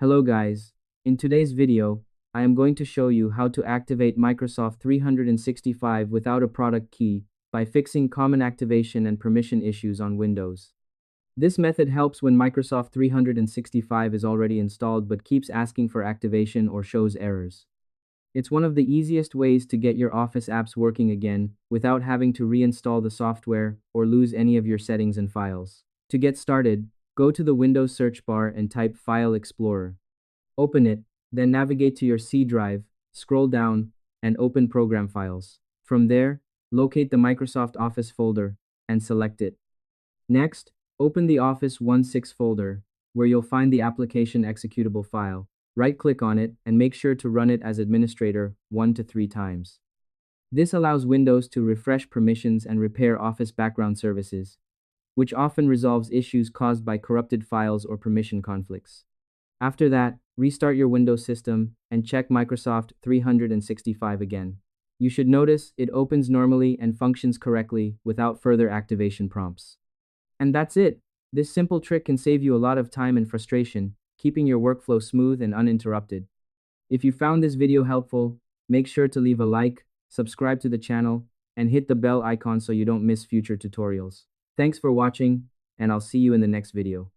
Hello guys. In today's video, I am going to show you how to activate Microsoft 365 without a product key by fixing common activation and permission issues on Windows. This method helps when Microsoft 365 is already installed but keeps asking for activation or shows errors. It's one of the easiest ways to get your Office apps working again without having to reinstall the software or lose any of your settings and files. To get started, go to the Windows search bar and type File Explorer. Open it, then navigate to your C drive, scroll down, and open Program Files. From there, locate the Microsoft Office folder and select it. Next, open the Office 16 folder, where you'll find the application executable file. Right-click on it and make sure to run it as administrator 1 to 3 times. This allows Windows to refresh permissions and repair Office background services, which often resolves issues caused by corrupted files or permission conflicts. After that, restart your Windows system and check Microsoft 365 again. You should notice it opens normally and functions correctly without further activation prompts. And that's it. This simple trick can save you a lot of time and frustration, keeping your workflow smooth and uninterrupted. If you found this video helpful, make sure to leave a like, subscribe to the channel, and hit the bell icon so you don't miss future tutorials. Thanks for watching, and I'll see you in the next video.